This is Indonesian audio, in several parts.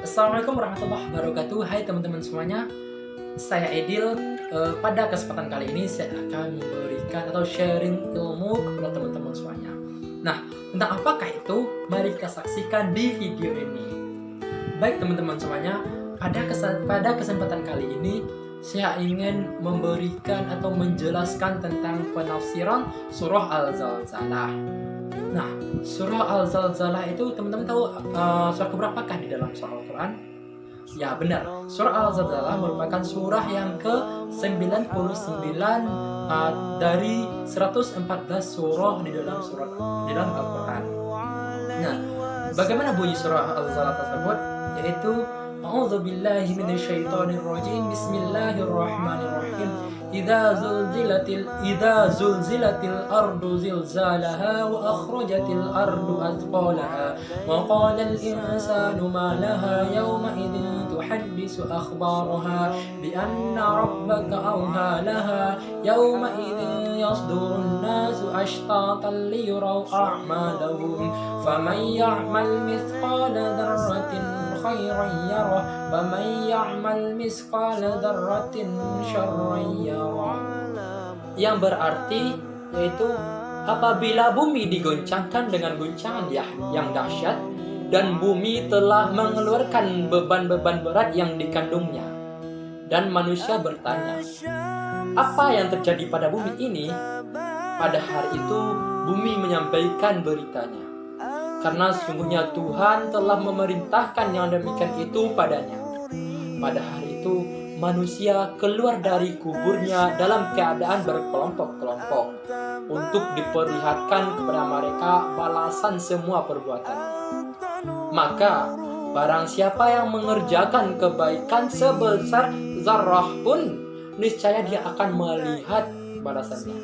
Assalamualaikum warahmatullahi wabarakatuh. Hai teman-teman semuanya, saya Edil. Pada kesempatan kali ini saya akan memberikan atau sharing ilmu kepada teman-teman semuanya. Nah, tentang apakah itu? Mari kita saksikan di video ini. Baik teman-teman semuanya, pada kesempatan kali ini saya ingin memberikan atau menjelaskan tentang penafsiran surah Al-Zalzalah. Nah, surah Al-Zalzalah itu teman-teman tahu surah keberapakah di dalam surah Al-Quran? Ya benar, surah Al-Zalzalah merupakan surah yang ke-99 dari 114 surah di dalam Al-Quran. Nah, bagaimana bunyi surah Al-Zalzalah tersebut? Yaitu A'udzubillahi minasyaitonirrajim. Bismillahirrahmanirrahim. Idza zulzilatil ardu zilzalaha wa akhrajatil ardu athqalaha wa qala al insanu ma laha yawma idzin tuhaddisu akhbaraha bi anna rabbaka awha laha yawma idzin yasdurun nasu ashtatan liyuraw a'malahum faman ya'mal mithqala dzarratin khairan yarah wa man ya'mal misqala dzarratin syarran yarah. Yang berarti yaitu apabila bumi digoncangkan dengan guncangan yang dahsyat dan bumi telah mengeluarkan beban-beban berat yang dikandungnya, dan manusia bertanya, apa yang terjadi pada bumi ini? Pada hari itu bumi menyampaikan beritanya, karena sungguhnya Tuhan telah memerintahkan yang demikian itu padanya. Pada hari itu manusia keluar dari kuburnya dalam keadaan berkelompok-kelompok untuk diperlihatkan kepada mereka balasan semua perbuatan. Maka barang siapa yang mengerjakan kebaikan sebesar zarrah pun, niscaya dia akan melihat balasannya.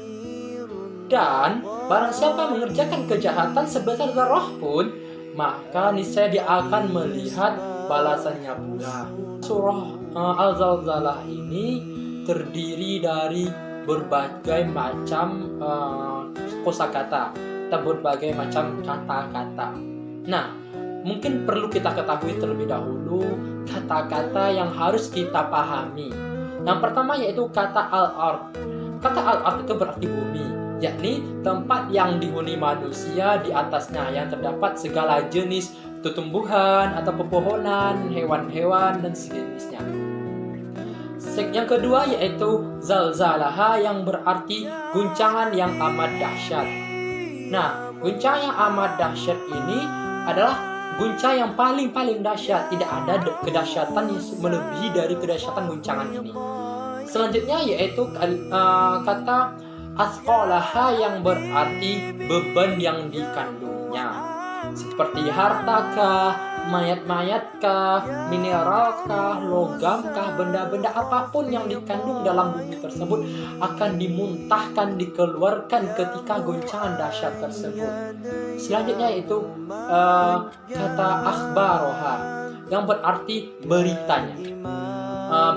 Dan barang siapa mengerjakan kejahatan sebesar zarrah pun, maka niscaya dia akan melihat balasannya pula. Surah Al-Zalzalah ini terdiri dari berbagai macam kosakata atau berbagai macam kata-kata. Nah, mungkin perlu kita ketahui terlebih dahulu kata-kata yang harus kita pahami. Yang pertama yaitu kata al-ard. Kata al-ard itu berarti bumi, yakni tempat yang dihuni manusia, di atasnya yang terdapat segala jenis tumbuhan atau pepohonan, hewan-hewan dan sejenisnya. Yang kedua yaitu zalzalaha, yang berarti guncangan yang amat dahsyat. Nah, guncangan yang amat dahsyat ini adalah guncang yang paling dahsyat. Tidak ada kedahsyatan yang melebihi dari kedahsyatan guncangan ini. Selanjutnya yaitu kata asqalaha, yang berarti beban yang dikandungnya, seperti hartakah, mayat-mayatkah, mineralkah, logamkah, benda-benda apapun yang dikandung dalam bumi tersebut akan dimuntahkan, dikeluarkan ketika goncangan dahsyat tersebut. Selanjutnya yaitu kata akhbaroha, yang berarti beritanya.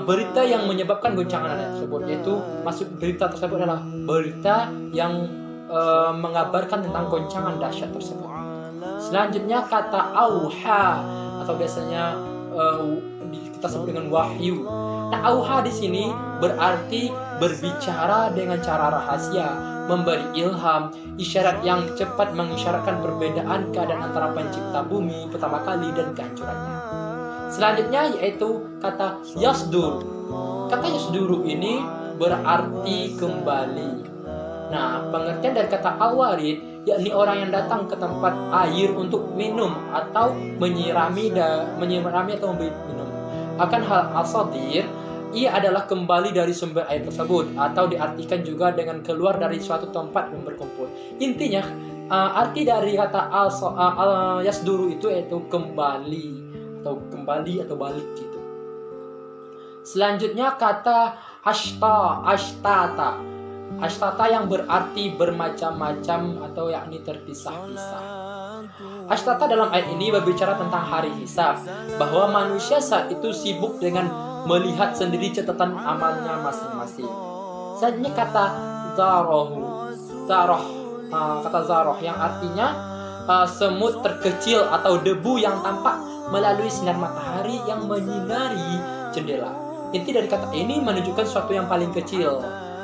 Berita yang menyebabkan goncangan tersebut, yaitu maksud berita tersebut adalah berita yang mengabarkan tentang goncangan dahsyat tersebut. Selanjutnya kata auha, atau biasanya kita sebut dengan wahyu. Nah, auha di sini berarti berbicara dengan cara rahasia, memberi ilham, isyarat yang cepat mengisyaratkan perbedaan keadaan antara pencipta bumi pertama kali dan kehancurannya. Selanjutnya yaitu kata yasdur. Kata yasduru ini berarti kembali. Nah, pengertian dari kata al-warid, yakni orang yang datang ke tempat air untuk minum atau menyirami atau memberi minum. Akan hal asadir, ia adalah kembali dari sumber air tersebut, atau diartikan juga dengan keluar dari suatu tempat yang berkumpul. Intinya, arti dari kata yasduru itu yaitu kembali atau balik gitu. Selanjutnya kata ashtata. Ashtata yang berarti bermacam-macam atau yakni terpisah-pisah. Ashtata dalam ayat ini berbicara tentang hari hisab, bahwa manusia saat itu sibuk dengan melihat sendiri catatan amalnya masing-masing. Selanjutnya kata zaroh yang artinya semut terkecil atau debu yang tampak melalui sinar matahari yang menyinari jendela. Inti dari kata ini menunjukkan sesuatu yang paling kecil.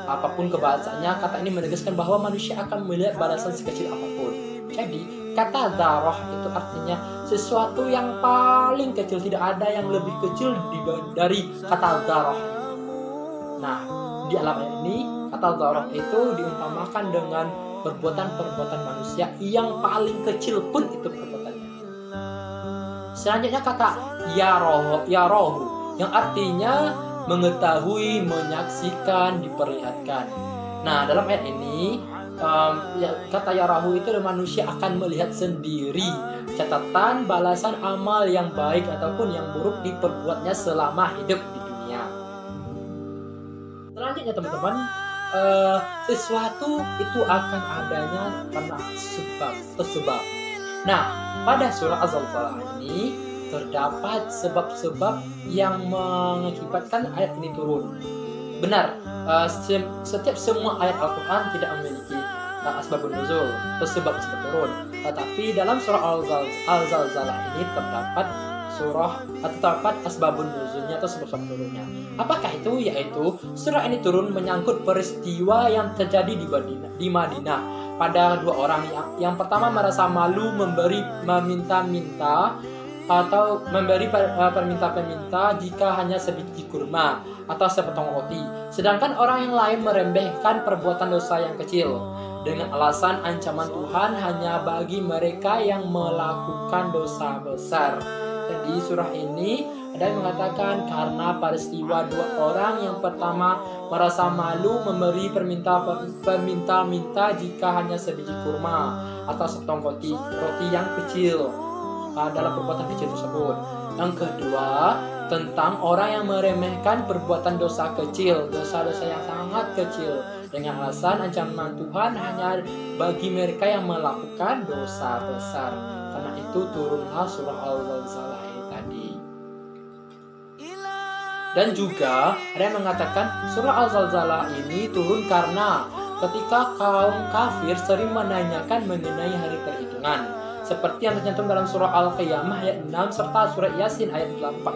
Apapun kebahasaannya, kata ini menegaskan bahwa manusia akan melihat balasan sekecil apapun. Jadi, kata dzarrah itu artinya sesuatu yang paling kecil, tidak ada yang lebih kecil dari kata dzarrah. Nah, di alam ini kata dzarrah itu diumpamakan dengan perbuatan-perbuatan manusia yang paling kecil pun itu perbuatannya. Selanjutnya kata yarahu yang artinya mengetahui, menyaksikan, diperlihatkan. Nah, dalam ayat ini kata yarahu itu manusia akan melihat sendiri catatan balasan amal yang baik ataupun yang buruk diperbuatnya selama hidup di dunia. Selanjutnya teman-teman, sesuatu itu akan adanya karena sebab. Nah, pada surah Az-Zalzalah ini terdapat sebab-sebab yang mengakibatkan ayat ini turun. Benar, setiap semua ayat Al-Quran tidak memiliki asbabun nuzul atau sebab turun. Tetapi dalam surah Al-Zalzalah ini terdapat terdapat asbabun nuzulnya atau sebab turunnya. Apakah itu? Yaitu surah ini turun menyangkut peristiwa yang terjadi di Madinah pada dua orang. Yang pertama merasa malu meminta-minta atau memberi perminta-perminta jika hanya sebiji kurma atau sepotong roti. Sedangkan orang yang lain meremehkan perbuatan dosa yang kecil dengan alasan ancaman Tuhan hanya bagi mereka yang melakukan dosa besar. Jadi surah ini ada yang mengatakan karena peristiwa dua orang, yang pertama merasa malu memberi perminta-minta jika hanya sebiji kurma atau sepotong roti yang kecil dalam perbuatan kecil tersebut. Yang kedua, tentang orang yang meremehkan perbuatan dosa kecil, dosa-dosa yang sangat kecil dengan alasan ancaman Tuhan hanya bagi mereka yang melakukan dosa besar. Karena itu turunlah surah Al-Zalzalah ini tadi. Dan juga ada yang mengatakan surah Al-Zalzalah ini turun karena ketika kaum kafir sering menanyakan mengenai hari perhitungan, seperti yang tercantum dalam surah Al-Qiyamah ayat 6 serta surah Yasin ayat 48.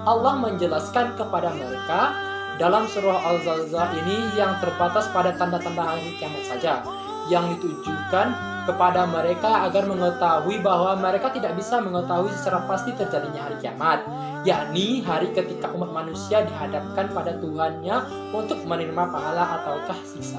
Allah menjelaskan kepada mereka dalam surah Al-Zalzalah ini yang terbatas pada tanda-tanda hari kiamat saja, yang ditujukan kepada mereka agar mengetahui bahwa mereka tidak bisa mengetahui secara pasti terjadinya hari kiamat, yakni hari ketika umat manusia dihadapkan pada Tuhannya untuk menerima pahala ataukah siksa.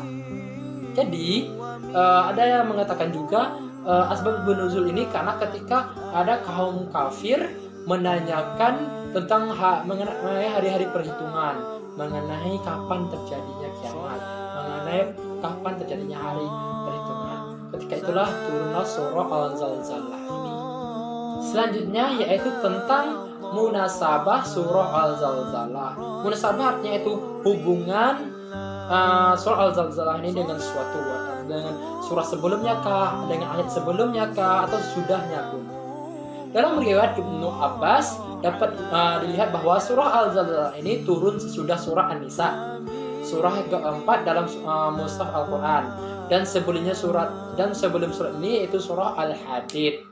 Jadi ada yang mengatakan juga asbabun nuzul ini karena ketika ada kaum kafir menanyakan tentang mengenai hari-hari perhitungan, mengenai kapan terjadinya kiamat, mengenai kapan terjadinya hari perhitungan. Ketika itulah turunlah surah Al-Zalzalah ini. Selanjutnya yaitu tentang munasabah surah Al-Zalzalah. Munasabah artinya itu hubungan surah Al-Zalzalah ini dengan suatu dengan surah sebelumnya kah, dengan ayat sebelumnya kah, atau sudahnya pun. Dalam riwayat Ibnu Abbas dapat dilihat bahwa surah Al-Zalzalah ini turun sesudah surah An-Nisa, surah keempat dalam mushaf Al-Quran, dan sebelum surat ini yaitu surah Al-Hadid.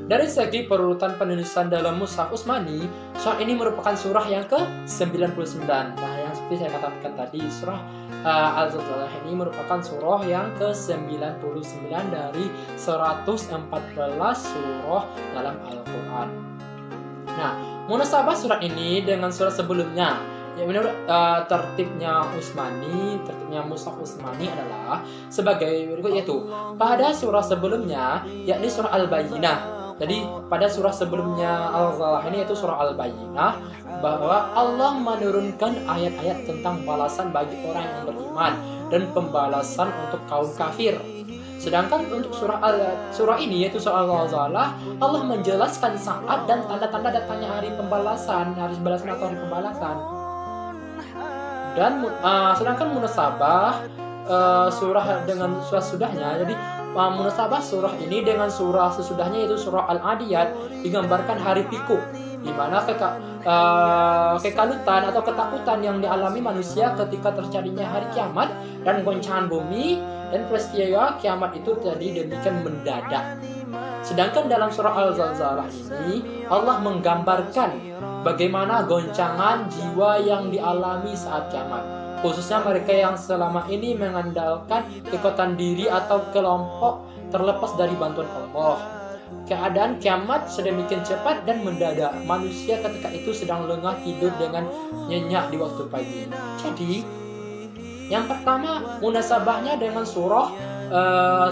Dari segi perurutan penulisan dalam mushaf Utsmani, surah ini merupakan surah yang ke-99. Nah, yang seperti saya katakan tadi, surah Al-Zalzalah ini merupakan surah yang ke-99 dari 114 surah dalam Al-Quran. Nah, munasabah surat ini dengan surah sebelumnya, ya menurut tertibnya mushaf Utsmani adalah sebagai berikut, yaitu pada surah sebelumnya yakni surah Al-Bayyinah. Jadi pada surah sebelumnya Al-Zalzalah ini yaitu surah Al-Bayyinah, bahwa Allah menurunkan ayat-ayat tentang balasan bagi orang yang beriman dan pembalasan untuk kaum kafir. Sedangkan untuk surah ini yaitu surah Al-Zalzalah, Allah menjelaskan saat dan tanda-tanda datangnya hari pembalasan, hari balasan atau hari pembalasan. Dan sedangkan munasabah surah dengan surah sudahnya, jadi munasabah surah ini dengan surah sesudahnya yaitu surah Al-Adiyat digambarkan hari pikuk, di mana kekalutan atau ketakutan yang dialami manusia ketika terjadinya hari kiamat dan goncangan bumi dan peristiwa kiamat itu tadi demikian mendadak. Sedangkan dalam surah Al-Zalzalah ini Allah menggambarkan bagaimana goncangan jiwa yang dialami saat kiamat, khususnya mereka yang selama ini mengandalkan kekuatan diri atau kelompok terlepas dari bantuan Allah. Keadaan kiamat sedemikian cepat dan mendadak, manusia ketika itu sedang lengah tidur dengan nyenyak di waktu pagi. Jadi yang pertama munasabahnya dengan surah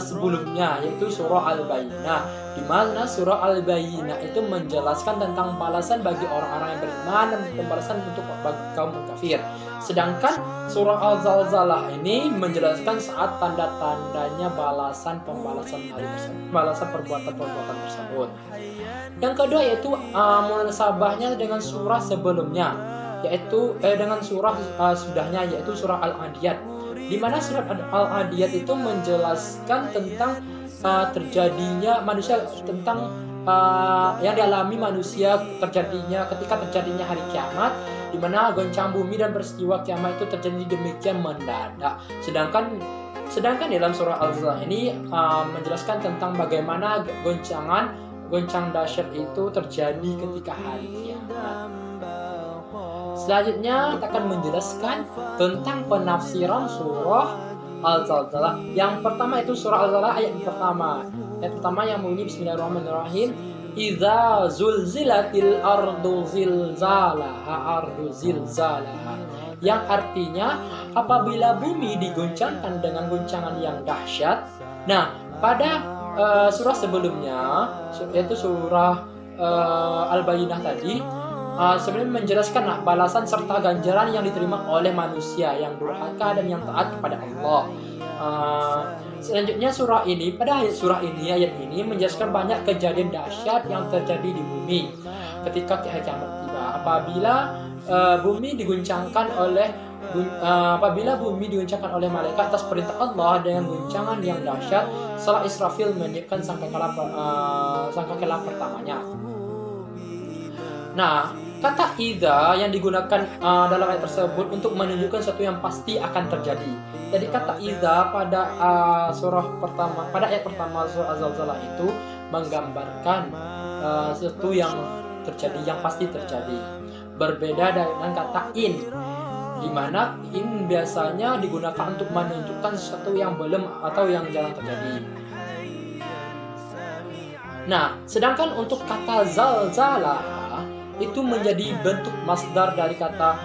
sebelumnya, yaitu surah Al-Bayyinah, di mana surah Al-Bayyinah itu menjelaskan tentang balasan bagi orang-orang yang beriman dan pembalasan untuk bagi kaum kafir. Sedangkan surah Al-Zalzalah ini menjelaskan saat tanda-tandanya balasan perbuatan-perbuatan tersebut. Yang kedua yaitu munasabahnya dengan surah sebelumnya, yaitu dengan surah sudahnya, yaitu surah Al-Adiyat, di mana surat Al-Adiyat itu menjelaskan tentang terjadinya manusia, tentang yang dialami manusia ketika terjadinya hari kiamat, di mana goncang bumi dan peristiwa kiamat itu terjadi demikian mendadak. Sedangkan dalam surah Al-Zalzalah ini menjelaskan tentang bagaimana goncang dahsyat itu terjadi ketika hari kiamat. Selanjutnya kita akan menjelaskan tentang penafsiran surah Al-Zalzalah. Yang pertama itu surah Al-Zalzalah ayat pertama. Ayat pertama yang bunyi Bismillahirrahmanirrahim. Idza zulzilatil ardu zilzalaha, yang artinya apabila bumi digoncangkan dengan goncangan yang dahsyat. Nah, pada surah sebelumnya, yaitu surah Al-Bayyinah tadi, sebenarnya menjelaskan balasan serta ganjaran yang diterima oleh manusia yang durhaka dan yang taat kepada Allah. Selanjutnya ayat ini menjelaskan banyak kejadian dahsyat yang terjadi di bumi ketika kiamat tiba. Apabila bumi digoncangkan oleh malaikat atas perintah Allah dengan goncangan yang dahsyat, setelah Israfil meniupkan sangkakala pertamanya. Nah, kata idza yang digunakan dalam ayat tersebut untuk menunjukkan sesuatu yang pasti akan terjadi. Jadi kata idza pada ayat pertama surah Az-Zalzalah itu menggambarkan sesuatu yang terjadi, yang pasti terjadi. Berbeda dengan kata in, di mana in biasanya digunakan untuk menunjukkan sesuatu yang belum atau yang jarang terjadi. Nah, sedangkan untuk kata zalzalah itu menjadi bentuk masdar dari kata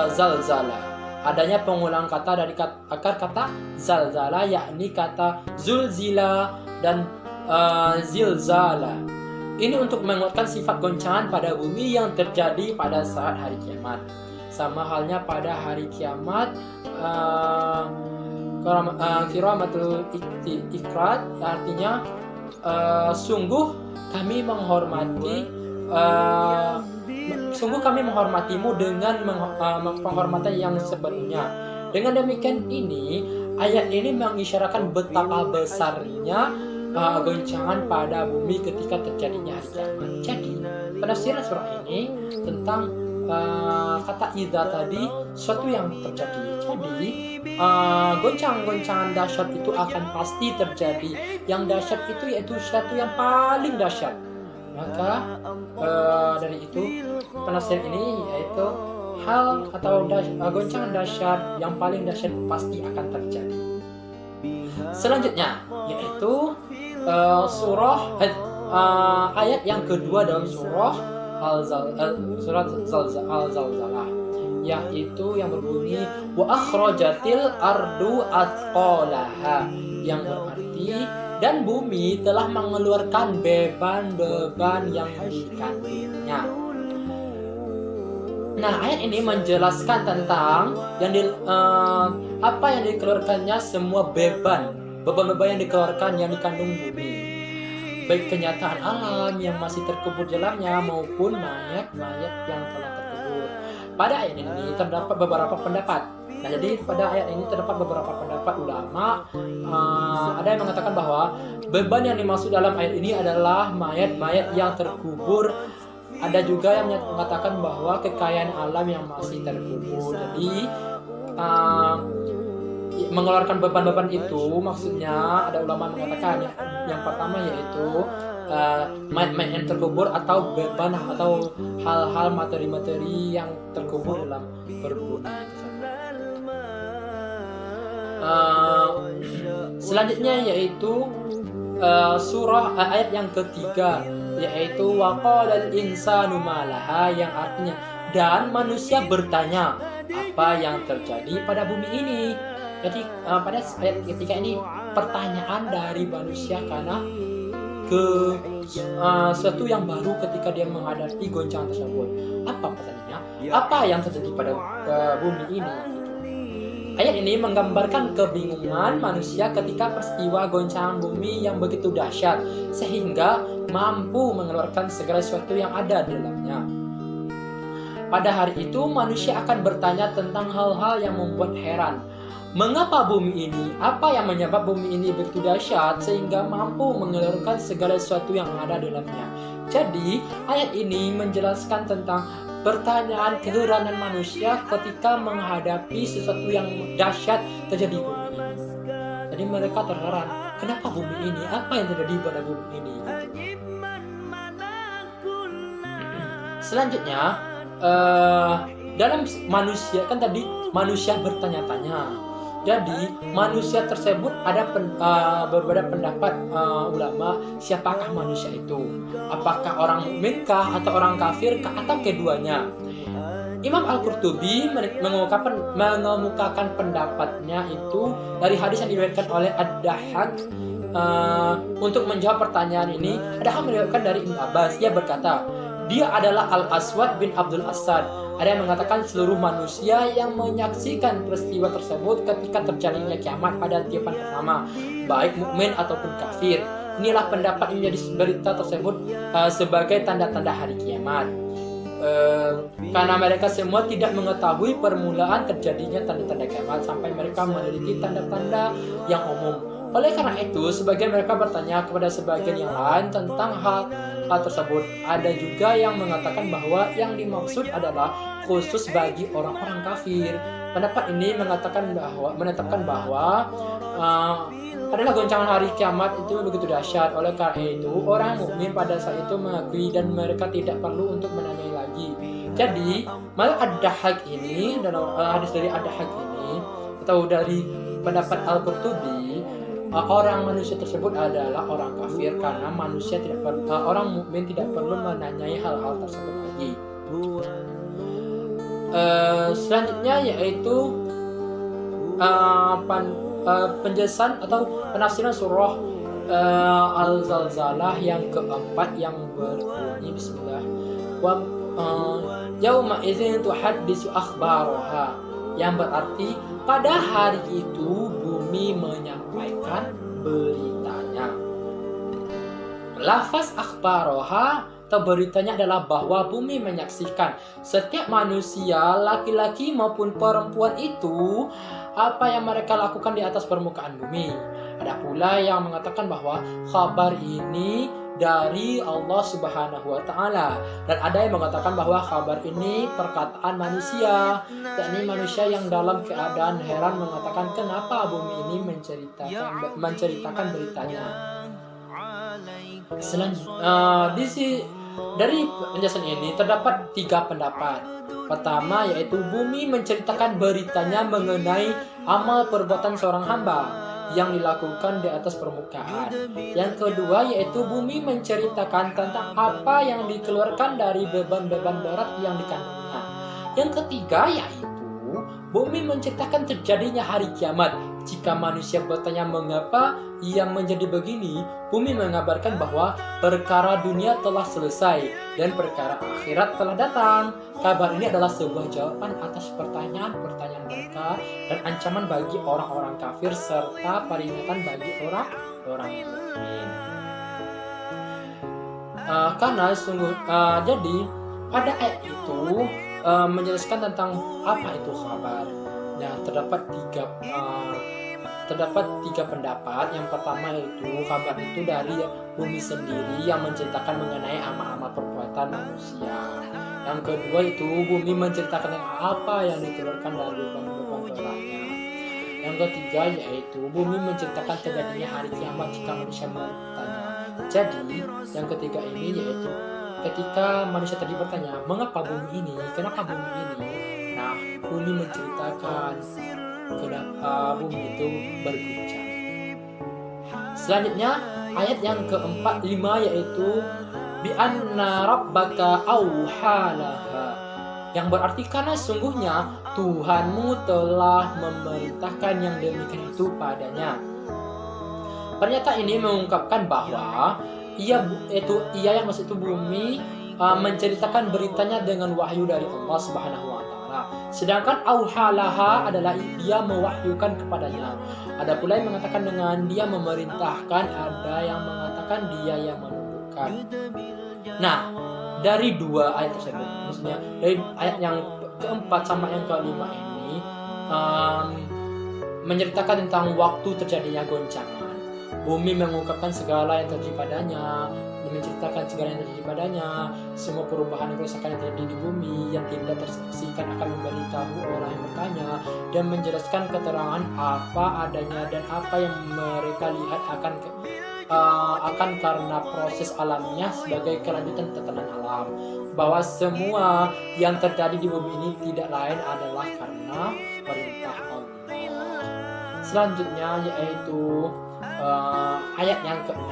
zalzalah. Adanya pengulang kata dari akar kata zalzalah, yakni kata zulzila dan zilzala. Ini untuk menguatkan sifat goncangan pada bumi yang terjadi pada saat hari kiamat. Sama halnya pada hari kiamat, kiramatul ikrat, artinya sungguh kami menghormatimu dengan penghormatan yang sepenuhnya. Dengan demikian ayat ini mengisyaratkan betapa besarnya goncangan pada bumi ketika terjadinya hari kiamat. Jadi penafsiran surah ini tentang kata idza tadi, sesuatu yang terjadi. Jadi goncangan dahsyat itu akan pasti terjadi. Yang dahsyat itu yaitu sesuatu yang paling dahsyat. Maka dari itu penafsiran ini yaitu hal atau goncangan dahsyat yang paling dahsyat pasti akan terjadi. Selanjutnya yaitu ayat yang kedua dalam surah Al-Zalzalah, yaitu yang berbunyi wa akhrajatil ardu athqalaha, yang berarti dan bumi telah mengeluarkan beban-beban yang dikandungnya. Nah, ayat ini menjelaskan tentang apa yang dikeluarkannya, semua beban yang dikeluarkan yang dikandung bumi, baik kenyataan alam yang masih terkubur dalamnya maupun mayat-mayat yang telah terkubur. Pada ayat ini terdapat beberapa pendapat. Nah, jadi pada ayat ini terdapat beberapa pendapat ulama. Ada yang mengatakan bahwa beban yang dimaksud dalam ayat ini adalah mayat-mayat yang terkubur. Ada juga yang mengatakan bahwa kekayaan alam yang masih terkubur. Jadi mengeluarkan beban-beban itu maksudnya ada ulama mengatakan yang pertama yaitu mayat-mayat yang terkubur atau beban atau hal-hal materi-materi yang terkubur dalam perut bumi. Selanjutnya yaitu surah ayat yang ketiga yaitu waqalal insanu malaha, yang artinya dan manusia bertanya apa yang terjadi pada bumi ini. Jadi pada ayat ketiga ini pertanyaan dari manusia karena sesuatu yang baru ketika dia menghadapi goncangan tersebut. Apa pertanyaannya? Apa yang terjadi pada bumi ini? Ayat ini menggambarkan kebingungan manusia ketika peristiwa goncangan bumi yang begitu dahsyat sehingga mampu mengeluarkan segala sesuatu yang ada di dalamnya. Pada hari itu manusia akan bertanya tentang hal-hal yang membuat heran. Mengapa bumi ini? Apa yang menyebab bumi ini begitu dahsyat sehingga mampu mengeluarkan segala sesuatu yang ada di dalamnya? Jadi ayat ini menjelaskan tentang pertanyaan keheranan manusia ketika menghadapi sesuatu yang dahsyat terjadi di bumi ini. Jadi mereka terheran, kenapa bumi ini? Apa yang terjadi pada bumi ini? Selanjutnya, dalam manusia kan tadi manusia bertanya-tanya. Jadi manusia tersebut ada berbeda pendapat ulama siapakah manusia itu, apakah orang mukminkah atau orang kafirkah atau keduanya. Imam Al-Qurtubi mengemukakan pendapatnya itu dari hadis yang diriwayatkan oleh Ad-Dahhak. Untuk menjawab pertanyaan ini, Ad-Dahhak meriwayatkan dari Ibnu Abbas. Ia berkata, dia adalah Al-Aswad bin Abdul Asad. Ada yang mengatakan seluruh manusia yang menyaksikan peristiwa tersebut ketika terjadinya kiamat pada tiupan pertama, baik mukmin ataupun kafir. Inilah pendapat yang menjadi berita tersebut sebagai tanda-tanda hari kiamat. Karena mereka semua tidak mengetahui permulaan terjadinya tanda-tanda kiamat sampai mereka meneliti tanda-tanda yang umum. Oleh karena itu, sebagian mereka bertanya kepada sebagian yang lain tentang hal tersebut. Ada juga yang mengatakan bahwa yang dimaksud adalah khusus bagi orang-orang kafir. Pendapat ini menetapkan bahwa adalah goncangan hari kiamat itu begitu dahsyat. Oleh karena itu, orang mukmin pada saat itu mengakui dan mereka tidak perlu untuk menanyai lagi. Jadi, malah Ad-Dahhak ini dalam hadis dari Ad-Dahhak ini atau dari pendapat Al-Qurtubi, orang manusia tersebut adalah orang kafir karena manusia tidak orang mukmin tidak perlu menanyai hal-hal tersebut lagi. Selanjutnya yaitu penjelasan atau penafsiran surah Al-Zalzalah yang keempat yang berbunyi bismillah wa yauma idzin tuhaddisu akhbaraha, yang berarti pada hari itu bumi menyampaikan beritanya. Lafaz akhbaraha atau beritanya adalah bahwa bumi menyaksikan setiap manusia, laki-laki maupun perempuan itu apa yang mereka lakukan di atas permukaan bumi. Ada pula yang mengatakan bahwa kabar ini dari Allah Subhanahu wa Ta'ala, dan ada yang mengatakan bahwa kabar ini perkataan manusia, yakni manusia yang dalam keadaan heran mengatakan kenapa bumi ini menceritakan beritanya. Dari penjelasan ini terdapat 3 pendapat. Pertama yaitu bumi menceritakan beritanya mengenai amal perbuatan seorang hamba yang dilakukan di atas permukaan. Yang kedua yaitu bumi menceritakan tentang apa yang dikeluarkan dari beban-beban berat yang dikandungnya. Yang ketiga yaitu bumi menceritakan terjadinya hari kiamat. Jika manusia bertanya mengapa yang menjadi begini, bumi mengabarkan bahwa perkara dunia telah selesai dan perkara akhirat telah datang. Kabar ini adalah sebuah jawaban atas pertanyaan-pertanyaan mereka dan ancaman bagi orang-orang kafir serta peringatan bagi orang-orang mukmin. Jadi pada ayat itu menjelaskan tentang apa itu kabar. Nah, terdapat tiga pendapat. Yang pertama yaitu kabar itu dari bumi sendiri yang menceritakan mengenai amal-amal perbuatan manusia. Yang kedua itu bumi menceritakan apa yang dikeluarkan dari beban-beban beratnya. Yang ketiga yaitu bumi menceritakan terjadinya hari kiamat jika manusia bertanya. Jadi yang ketiga ini yaitu ketika manusia tadi bertanya, mengapa bumi ini? Kenapa bumi ini? Nah, bumi menceritakan kenapa bumi itu berguncang. Selanjutnya ayat yang keempat lima yaitu bi anna rabbaka auhalaha, yang berarti karena sungguhnya Tuhanmu telah memerintahkan yang demikian itu padanya. Pernyataan ini mengungkapkan bahwa ia yang maksud itu bumi menceritakan beritanya dengan wahyu dari Allah Subhanahu wa taala. Sedangkan auhalaha adalah dia mewahyukan kepadanya. Ada pula yang mengatakan dengan dia memerintahkan, ada yang mengatakan dia yang menundukkan. Nah, dari dua ayat tersebut, maksudnya dari ayat yang keempat sama yang kelima ini menceritakan tentang waktu terjadinya goncangan. Bumi mengungkapkan segala yang terjadi padanya, menceritakan segala yang terjadi padanya, semua perubahan kerusakan yang terjadi di bumi yang tidak tersaksikan akan memberitahu orang yang bertanya dan menjelaskan keterangan apa adanya dan apa yang mereka lihat akan karena proses alamnya sebagai kelanjutan tatanan alam, bahwa semua yang terjadi di bumi ini tidak lain adalah karena perintah Allah. Selanjutnya yaitu ayat yang ke-6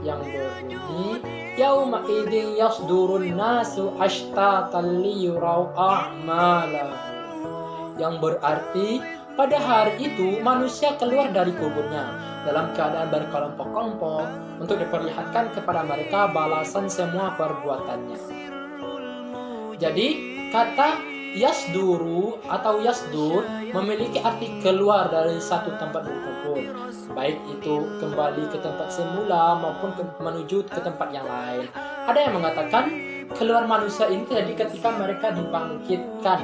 yang berbunyi yauma idzin yasdurun nasu ashtatan liyurau a'malahum, yang berarti pada hari itu manusia keluar dari kuburnya dalam keadaan berkelompok-kelompok untuk diperlihatkan kepada mereka balasan semua perbuatannya. Jadi kata yasduru atau yasdur memiliki arti keluar dari satu tempat berkumpul, baik itu kembali ke tempat semula maupun menuju ke tempat yang lain. Ada yang mengatakan keluar manusia ini terjadi ketika mereka dibangkitkan.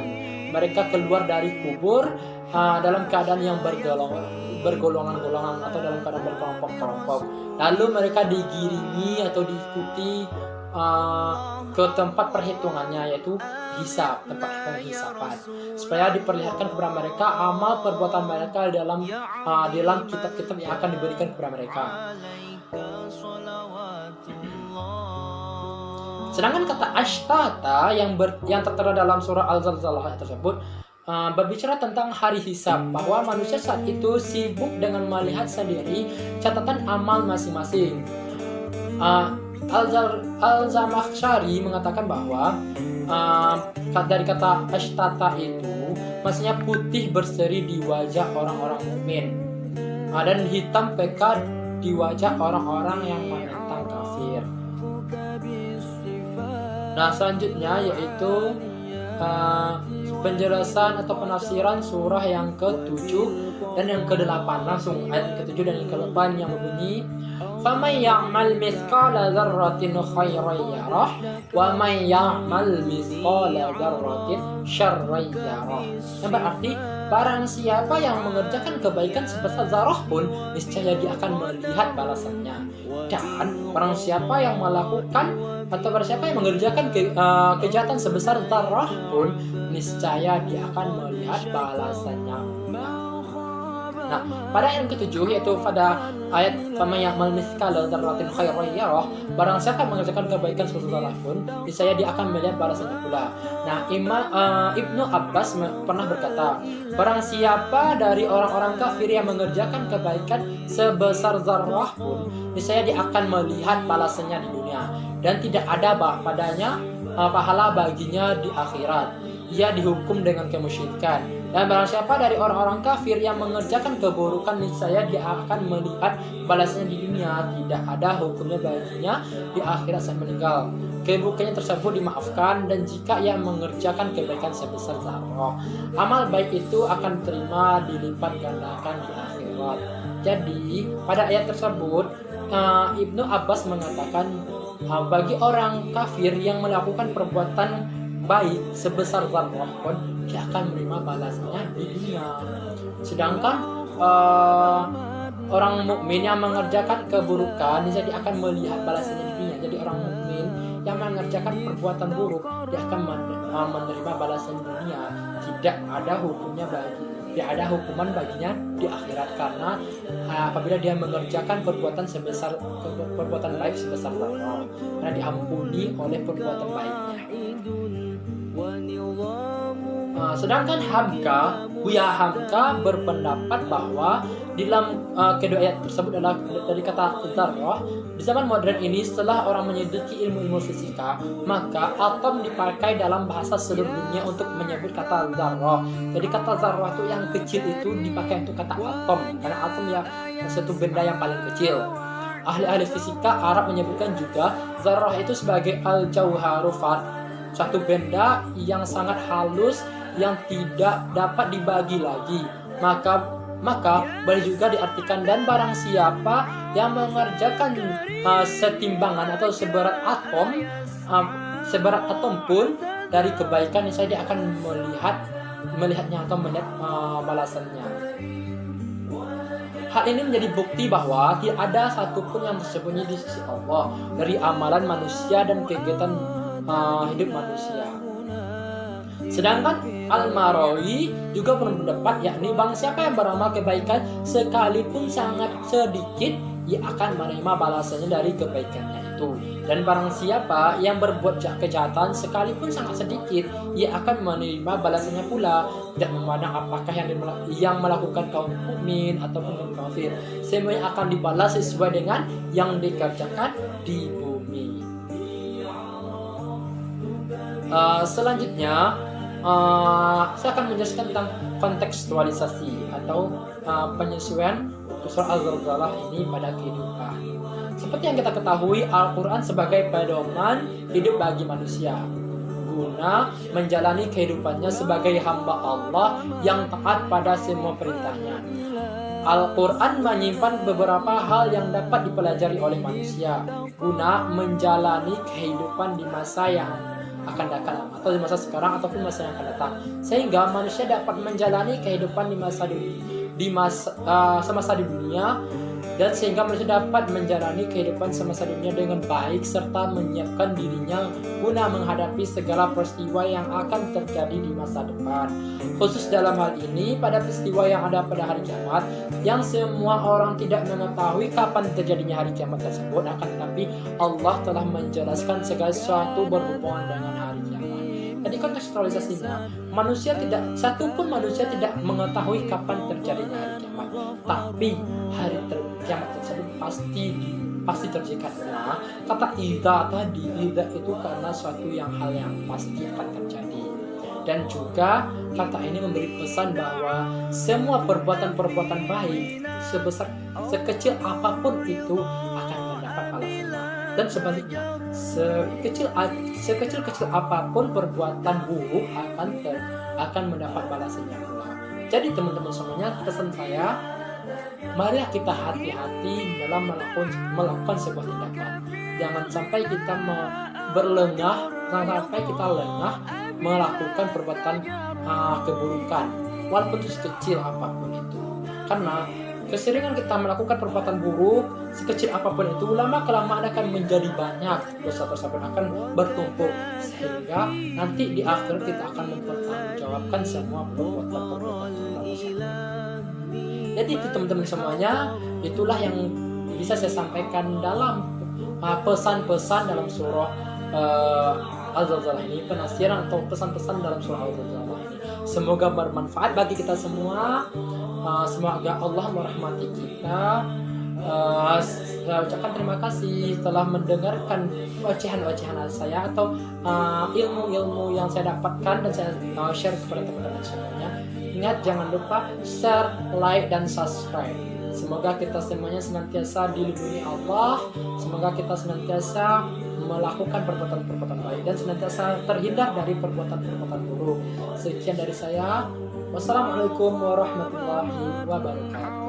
Mereka keluar dari kubur dalam keadaan yang bergolongan-golongan atau dalam keadaan berkelompok-kelompok. Lalu mereka digiringi atau diikuti ke tempat perhitungannya, yaitu hisab, tempat penghisapan, supaya diperlihatkan kepada mereka amal perbuatan mereka dalam kitab-kitab yang akan diberikan kepada mereka. Sedangkan kata ashtata yang tertera dalam surah Al-Zalzalah tersebut berbicara tentang hari hisab, bahwa manusia saat itu sibuk dengan melihat sendiri catatan amal masing-masing. Al-Zamakhsyari mengatakan bahwa dari kata ashtata itu maksudnya putih berseri di wajah orang-orang mukmin dan hitam pekat di wajah orang-orang yang menentang kafir. Nah, selanjutnya yaitu penjelasan atau penafsiran surah yang ke-7 dan yang ke-8. Langsung ayat ke-7 dan yang ke-8 yang berbunyi فَمَنْ يَعْمَلْ مِثْقَالَ ذَرَّةٍ خَيْرًا يَرَهُ وَمَنْ يَعْمَلْ مِثْقَالَ ذَرَّةٍ شَرًّا يَرَهُ, yang berarti barang siapa yang mengerjakan kebaikan sebesar zarah pun niscaya dia akan melihat balasannya, dan barang siapa yang melakukan atau barang siapa yang mengerjakan kejahatan sebesar zarah pun niscaya dia akan melihat balasannya. Nah, pada ayat ke-7 yaitu pada ayat faman ya'mal mithqala dzarratin khairan yarah, barang siapa mengerjakan kebaikan sebesar zarah pun niscaya dia akan melihat balasannya pula. Nah, Ibnu Abbas pernah berkata, barang siapa dari orang-orang kafir yang mengerjakan kebaikan sebesar zarah pun niscaya dia akan melihat balasannya di dunia dan tidak ada padanya pahala baginya di akhirat. Ia dihukum dengan kemusyrikan. Dan barang siapa dari orang-orang kafir yang mengerjakan keburukan niscaya dia akan melihat balasnya di dunia, tidak ada hukumnya baginya di akhirat saat meninggal. Keburukannya tersebut dimaafkan, dan jika ia mengerjakan kebaikan sebesar zarah, amal baik itu akan diterima dilipat gandakan di akhirat. Jadi pada ayat tersebut Ibnu Abbas mengatakan bagi orang kafir yang melakukan perbuatan baik sebesar zarah pun dia akan menerima balasannya di dunia. Sedangkan orang mukmin yang mengerjakan keburukan dia akan melihat balasannya di dunia. Jadi orang mukmin yang mengerjakan perbuatan buruk dia akan menerima balasan di dunia, tidak ada hukumnya bagi tidak ada hukuman baginya di akhirat, karena apabila dia mengerjakan perbuatan baik sebesar zarrah, karena diampuni oleh perbuatan baiknya. Sedangkan Buya Hamka berpendapat bahwa di dalam kedua ayat tersebut adalah dari kata zarrah. Di zaman modern ini, setelah orang menyelidiki ilmu fisika, maka atom dipakai dalam bahasa seluruh dunia untuk menyebut kata zarrah. Jadi kata zarrah itu yang kecil itu dipakai untuk kata atom, karena atom ya satu benda yang paling kecil. Ahli-ahli fisika Arab menyebutkan juga zarrah itu sebagai al-jauharufat, satu benda yang sangat halus yang tidak dapat dibagi lagi. Maka boleh juga diartikan, dan barang siapa yang mengerjakan setimbangan atau seberat atom pun dari kebaikan, saya dia akan melihatnya atau melihat balasannya. Hal ini menjadi bukti bahwa tidak ada satupun yang tersembunyi di sisi Allah dari amalan manusia dan kegiatan hidup manusia. Sedangkan Al-Marawi juga berpendapat, yakni barang siapa yang beramal kebaikan sekalipun sangat sedikit, ia akan menerima balasannya dari kebaikannya itu. Dan barang siapa yang berbuat kejahatan sekalipun sangat sedikit, ia akan menerima balasannya pula, tidak memandang apakah yang melakukan kaum mukmin ataupun kaum kafir. Semuanya akan dibalas sesuai dengan yang dikerjakan di bumi. Selanjutnya saya akan menjelaskan tentang kontekstualisasi atau penyesuaian surah Al-Zalzalah ini pada kehidupan. Seperti yang kita ketahui, Al-Quran sebagai pedoman hidup bagi manusia guna menjalani kehidupannya sebagai hamba Allah yang taat pada semua perintahnya. Al-Quran menyimpan beberapa hal yang dapat dipelajari oleh manusia guna menjalani kehidupan di masa yang akan datang, atau di masa sekarang ataupun masa yang akan datang, sehingga manusia dapat menjalani kehidupan semasa di dunia, dan sehingga manusia dapat menjalani kehidupan semasa dunia dengan baik serta menyiapkan dirinya guna menghadapi segala peristiwa yang akan terjadi di masa depan. Khusus dalam hal ini, pada peristiwa yang ada pada hari kiamat, yang semua orang tidak mengetahui kapan terjadinya hari kiamat tersebut, akan tetapi Allah telah menjelaskan segala sesuatu berhubungan dengan hari kiamat. Jadi kontekstualisasinya, satupun manusia tidak mengetahui kapan terjadinya hari kiamat, tapi hari kiamat tersebut pasti terjadi. Karena kata idza itu karena suatu hal yang pasti akan terjadi. Dan juga kata ini memberi pesan bahwa semua perbuatan baik sekecil apapun itu akan mendapat balasannya, dan sebaliknya sekecil apapun perbuatan buruk akan mendapat balasannya pula. Jadi teman-teman semuanya, pesan saya, marilah kita hati-hati dalam melakukan sebuah tindakan. Jangan sampai kita lengah melakukan perbuatan keburukan, walaupun itu sekecil apapun itu. Karena keseringan kita melakukan perbuatan buruk, sekecil apapun itu, lama-kelamaan akan menjadi banyak, dosa tersebut akan bertumpuk, sehingga nanti di akhir kita akan mempertanggungjawabkan semua perbuatan tersebut. Jadi itu teman-teman semuanya, itulah yang bisa saya sampaikan dalam pesan-pesan dalam surah Al-Zalzalah ini, penafsiran atau pesan-pesan dalam surah Al-Zalzalah ini. Semoga bermanfaat bagi kita semua. Semoga Allah merahmati kita. Saya ucapkan terima kasih telah mendengarkan ocehan-ocehan saya atau ilmu-ilmu yang saya dapatkan dan saya share kepada teman-teman semuanya. Ingat, jangan lupa share, like, dan subscribe. Semoga kita semuanya senantiasa dilindungi Allah. Semoga kita senantiasa melakukan perbuatan-perbuatan baik dan senantiasa terhindar dari perbuatan-perbuatan buruk. Sekian dari saya. Wassalamualaikum warahmatullahi wabarakatuh.